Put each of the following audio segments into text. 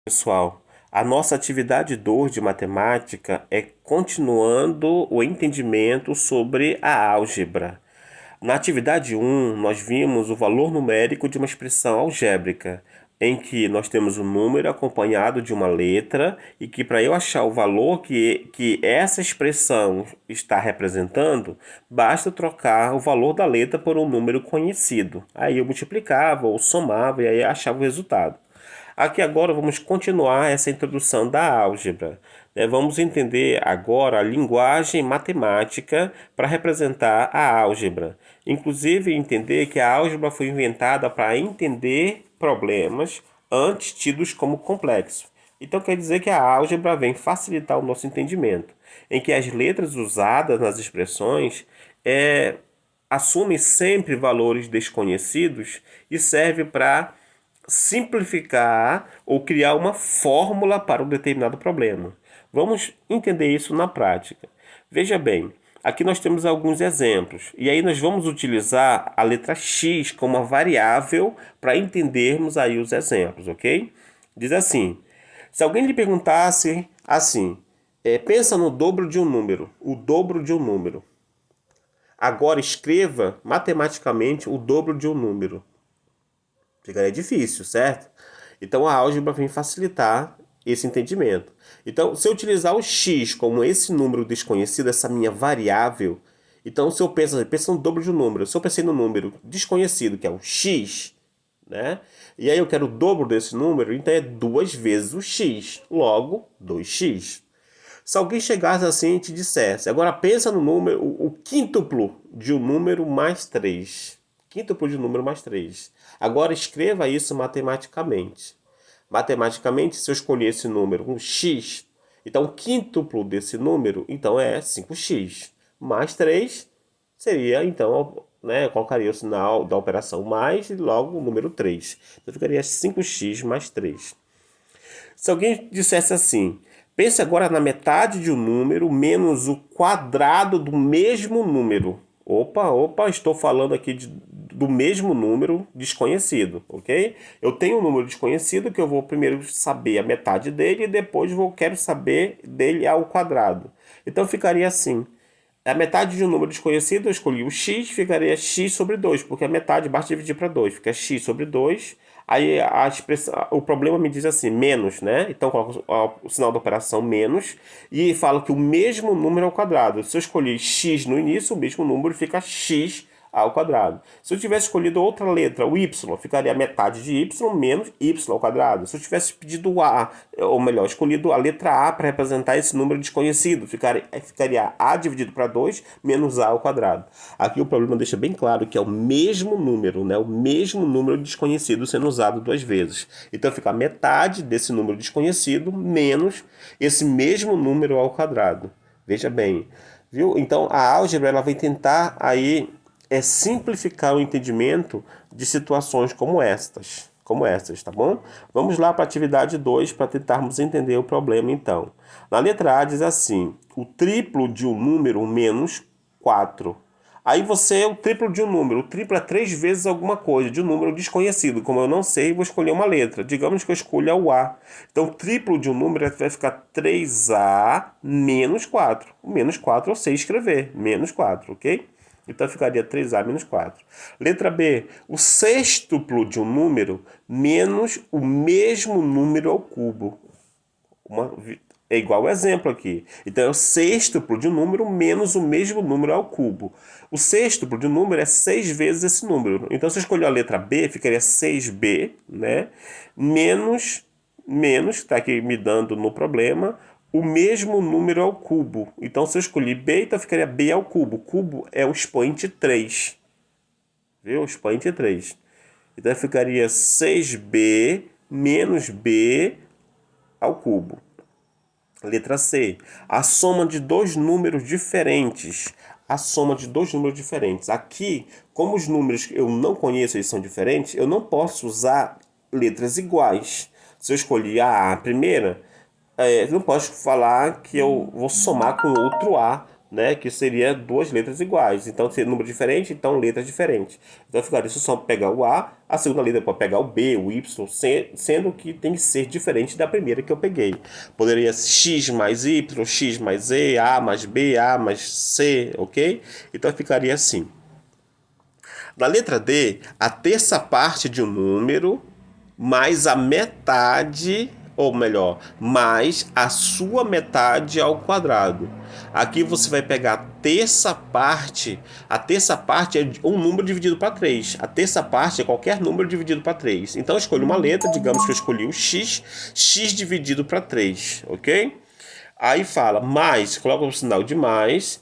Pessoal, a nossa atividade 2 de matemática é continuando o entendimento sobre a álgebra. Na atividade um, nós vimos o valor numérico de uma expressão algébrica, em que nós temos um número acompanhado de uma letra e que para eu achar o valor que essa expressão está representando, basta trocar o valor da letra por um número conhecido. Aí eu multiplicava ou somava e aí achava o resultado. Aqui agora vamos continuar essa introdução da álgebra. Vamos entender agora a linguagem matemática para representar a álgebra. Inclusive entender que a álgebra foi inventada para entender problemas antes tidos como complexos. Então quer dizer que a álgebra vem facilitar o nosso entendimento, em que as letras usadas nas expressões assumem sempre valores desconhecidos e serve para simplificar ou criar uma fórmula para um determinado problema. Vamos entender isso na prática. Veja bem, aqui nós temos alguns exemplos. E aí nós vamos utilizar a letra X como uma variável para entendermos aí os exemplos, ok? Diz assim, se alguém lhe perguntasse assim, pensa no dobro de um número, o dobro de um número. Agora escreva matematicamente o dobro de um número. Ficaria difícil, certo? Então a álgebra vem facilitar esse entendimento. Então, se eu utilizar o x como esse número desconhecido, essa minha variável, então se eu penso no dobro de um número, se eu pensei no número desconhecido, que é o x, né? E aí eu quero o dobro desse número, então é 2 vezes o x, logo 2x. Se alguém chegasse assim e te dissesse, agora pensa no número, o quíntuplo de um número mais 3. Quíntuplo de um número mais 3. Agora escreva isso matematicamente. Matematicamente, se eu escolher esse número, um x, então o quíntuplo desse número, então é 5x. Mais 3 seria, então, né, colocaria o sinal da operação mais e logo o número 3. Então ficaria 5x mais 3. Se alguém dissesse assim, pense agora na metade de um número menos o quadrado do mesmo número. Opa, estou falando aqui do mesmo número desconhecido, ok? Eu tenho um número desconhecido que eu vou primeiro saber a metade dele e depois quero saber dele ao quadrado. Então ficaria assim. A metade de um número desconhecido, eu escolhi o x, ficaria x sobre 2, porque a metade basta dividir para 2, fica x sobre 2. Aí o problema me diz assim, menos, né? Então coloco o sinal da operação menos e falo que o mesmo número ao quadrado. Se eu escolhi x no início, o mesmo número fica x ao quadrado. Se eu tivesse escolhido outra letra, o y, ficaria metade de y menos y ao quadrado. Se eu tivesse pedido o a, ou melhor, escolhido a letra a para representar esse número desconhecido, ficaria a dividido para 2 menos a ao quadrado. Aqui o problema deixa bem claro que é o mesmo número, né? O mesmo número desconhecido sendo usado 2 vezes. Então fica metade desse número desconhecido menos esse mesmo número ao quadrado. Veja bem, viu? Então a álgebra ela vai tentar aí simplificar o entendimento de situações como estas, tá bom? Vamos lá para a atividade 2 para tentarmos entender o problema então. Na letra A diz assim, o triplo de um número menos 4. Aí você é o triplo de um número. O triplo é 3 vezes alguma coisa, de um número desconhecido. Como eu não sei, vou escolher uma letra. Digamos que eu escolha o A. Então, o triplo de um número vai ficar 3A menos 4. O menos 4 eu sei escrever. Menos 4, ok? Então ficaria 3A menos 4. Letra B. O sextuplo de um número menos o mesmo número ao cubo. É igual o exemplo aqui. Então é o sextuplo de um número menos o mesmo número ao cubo. O sextuplo de um número é 6 vezes esse número. Então se eu escolher a letra B, ficaria 6B, né? Menos, está aqui me dando no problema, o mesmo número ao cubo. Então, se eu escolhi B, então ficaria B ao cubo. O cubo é o expoente 3. Viu? O expoente 3. Então, ficaria 6B menos B ao cubo. Letra C. A soma de dois números diferentes. A soma de dois números diferentes. Aqui, como os números que eu não conheço eles são diferentes, eu não posso usar letras iguais. Se eu escolhi a primeira, não posso falar que eu vou somar com outro A, né? Que seria duas letras iguais. Então, se é número diferente, então letras diferentes. Então, ficaria isso só pegar o a segunda letra pode pegar o B, o Y, sendo que tem que ser diferente da primeira que eu peguei. Poderia ser X mais Y, X mais Z, A mais B, A mais C, ok? Então, ficaria assim. Na letra D, a terça parte de um número mais a metade, ou melhor, mais a sua metade ao quadrado. Aqui você vai pegar a terça parte é um número dividido para 3. A terça parte é qualquer número dividido para 3. Então eu escolho uma letra, digamos que eu escolhi o X, X dividido para 3, ok? Aí fala mais, coloca o sinal de mais,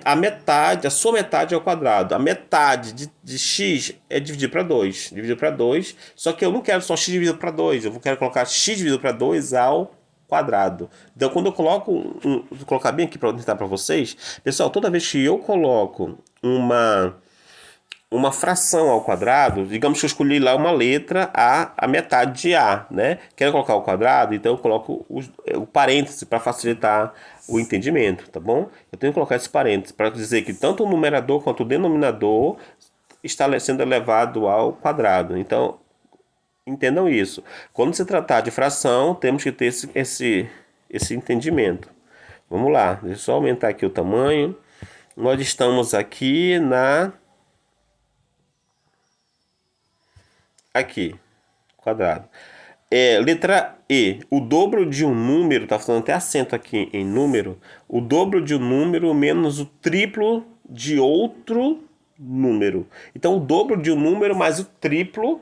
a metade, a sua metade ao quadrado. A metade de x é dividido para 2. Dividido para 2, só que eu não quero só x dividido para 2, eu quero colocar x dividido para 2 ao quadrado. Então, quando eu coloco, vou colocar bem aqui para tentar para vocês, pessoal, toda vez que eu coloco uma fração ao quadrado, digamos que eu escolhi lá uma letra a metade de A, né? Quero colocar o quadrado, então eu coloco o parêntese para facilitar o entendimento, tá bom? Eu tenho que colocar esse parêntese para dizer que tanto o numerador quanto o denominador está sendo elevado ao quadrado. Então, entendam isso. Quando se tratar de fração, temos que ter esse entendimento. Vamos lá, deixa eu só aumentar aqui o tamanho. Nós estamos aqui aqui, quadrado. Letra E. O dobro de um número, tá falando até acento aqui em número. O dobro de um número menos o triplo de outro número. Então, o dobro de um número mais o triplo,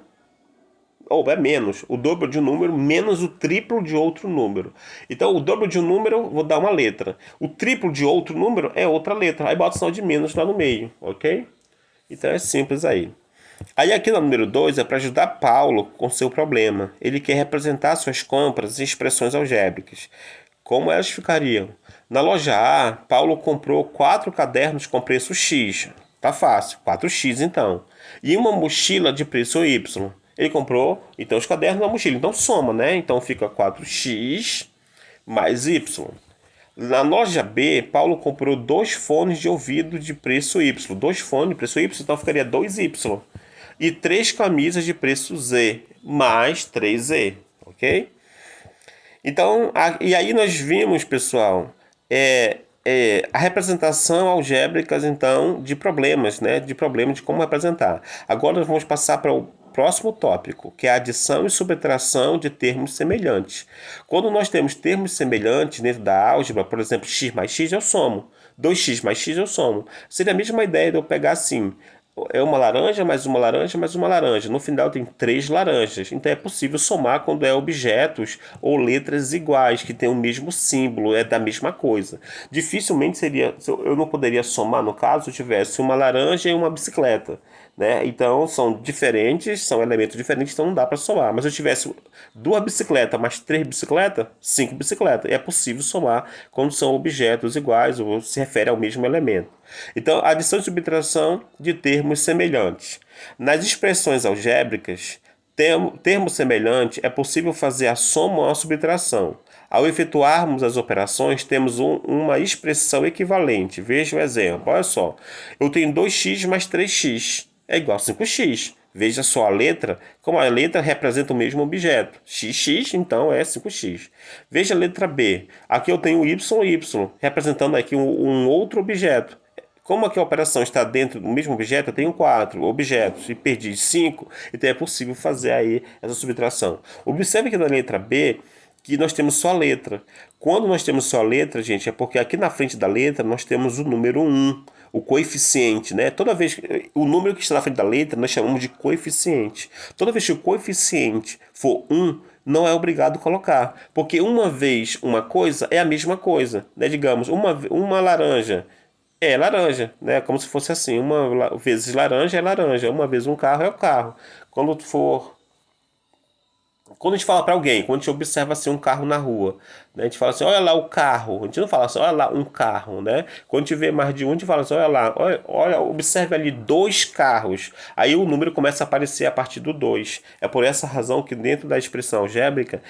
ou é menos, o dobro de um número menos o triplo de outro número. Então, o dobro de um número, vou dar uma letra. O triplo de outro número é outra letra. Aí bota o sinal de menos lá no meio, ok? Então, é simples aí. Aí aqui no número 2 é para ajudar Paulo com seu problema. Ele quer representar suas compras em expressões algébricas. Como elas ficariam? Na loja A, Paulo comprou 4 cadernos com preço X. Tá fácil, 4x então. E uma mochila de preço Y. Ele comprou, então, os cadernos na mochila. Então soma, né? Então fica 4x mais Y. Na loja B, Paulo comprou 2 fones de ouvido de preço Y. 2 fones de preço Y, então ficaria 2Y. E 3 camisas de preço Z, mais 3Z, ok? Então, e aí nós vimos, pessoal, a representação algébrica, então, de problemas, né? De problemas de como representar. Agora nós vamos passar para o próximo tópico, que é a adição e subtração de termos semelhantes. Quando nós temos termos semelhantes dentro da álgebra, por exemplo, x mais x eu somo, 2x mais x eu somo. Seria a mesma ideia de eu pegar assim, é uma laranja, mais uma laranja, mais uma laranja. No final tem 3 laranjas. Então é possível somar quando é objetos ou letras iguais, que têm o mesmo símbolo, é da mesma coisa. Dificilmente seria, eu não poderia somar, no caso, se eu tivesse uma laranja e uma bicicleta, né? Então são diferentes, são elementos diferentes, então não dá para somar. Mas se eu tivesse 2 bicicletas mais 3 bicicletas, 5 bicicletas. É possível somar quando são objetos iguais ou se refere ao mesmo elemento. Então, adição e subtração de termos semelhantes. Nas expressões algébricas, termo semelhante é possível fazer a soma ou a subtração. Ao efetuarmos as operações, temos uma expressão equivalente. Veja o exemplo. Olha só. Eu tenho 2x mais 3x. É igual a 5x. Veja só a letra, como a letra representa o mesmo objeto. XX, então, é 5x. Veja a letra B. Aqui eu tenho y, representando aqui um outro objeto. Como aqui a operação está dentro do mesmo objeto, eu tenho 4 objetos e perdi 5, então é possível fazer aí essa subtração. Observe que na letra B, que nós temos só a letra. Quando nós temos só a letra, gente, é porque aqui na frente da letra nós temos o número 1, o coeficiente, né? Toda vez que o número que está na frente da letra nós chamamos de coeficiente. Toda vez que o coeficiente for 1, não é obrigado a colocar, porque uma vez uma coisa é a mesma coisa, né? Digamos, uma laranja é laranja, né? Como se fosse assim, uma vezes laranja é laranja, uma vez um carro é o carro. Quando for Quando a gente fala para alguém, quando a gente observa assim um carro na rua, né? A gente fala assim, olha lá o carro. A gente não fala assim, olha lá um carro, né? Quando a gente vê mais de um, a gente fala assim, olha lá, olha, observe ali dois carros. Aí o número começa a aparecer a partir do 2. É por essa razão que dentro da expressão algébrica,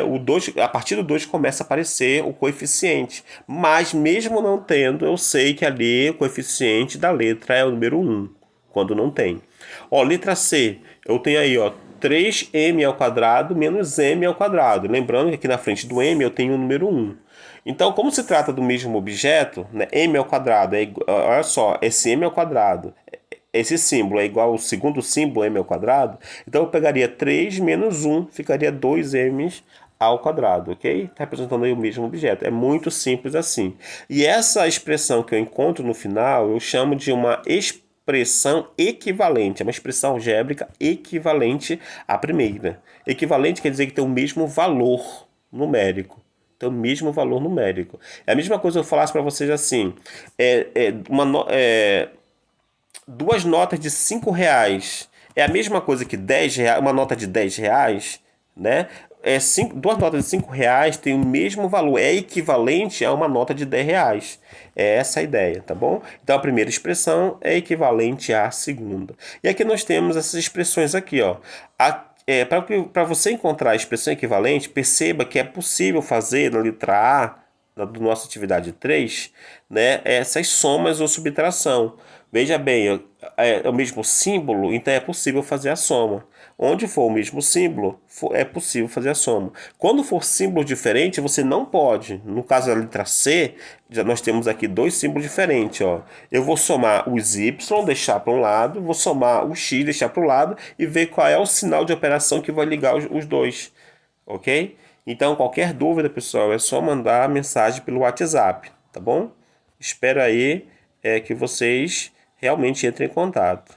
o 2, a partir do 2 começa a aparecer o coeficiente. Mas mesmo não tendo, eu sei que ali o coeficiente da letra é o número um quando não tem. Ó, letra C, eu tenho aí, ó, 3m ao quadrado menos m ao quadrado. Lembrando que aqui na frente do m eu tenho o número um. Então, como se trata do mesmo objeto, né, m ao quadrado, olha só, esse m ao quadrado, esse símbolo é igual ao segundo símbolo, m ao quadrado, então eu pegaria 3 menos 1, ficaria 2m ao quadrado, ok? Tá representando aí o mesmo objeto. É muito simples assim. E essa expressão que eu encontro no final, eu chamo de uma expressão equivalente, é uma expressão algébrica equivalente à primeira. Equivalente quer dizer que tem o mesmo valor numérico. Tem o mesmo valor numérico. É a mesma coisa que eu falasse para vocês assim: é, é, uma, no- é, duas notas de 5 reais é a mesma coisa que 10 reais, uma nota de 10 reais, né? Duas notas de 5 reais têm o mesmo valor, é equivalente a uma nota de 10 reais. É essa a ideia, tá bom? Então a primeira expressão é equivalente à segunda. E aqui nós temos essas expressões aqui, ó. Para você encontrar a expressão equivalente, perceba que é possível fazer na letra A do nossa atividade 3, né, essas somas ou subtração. Veja bem, é o mesmo símbolo, então é possível fazer a soma. Onde for o mesmo símbolo, é possível fazer a soma. Quando for símbolo diferente, você não pode. No caso da letra C, já nós temos aqui dois símbolos diferentes. Ó. Eu vou somar os y, deixar para um lado, vou somar o x, deixar para o lado, e ver qual é o sinal de operação que vai ligar os dois. Ok? Então, qualquer dúvida, pessoal, é só mandar mensagem pelo WhatsApp, tá bom? Espero aí que vocês realmente entrem em contato.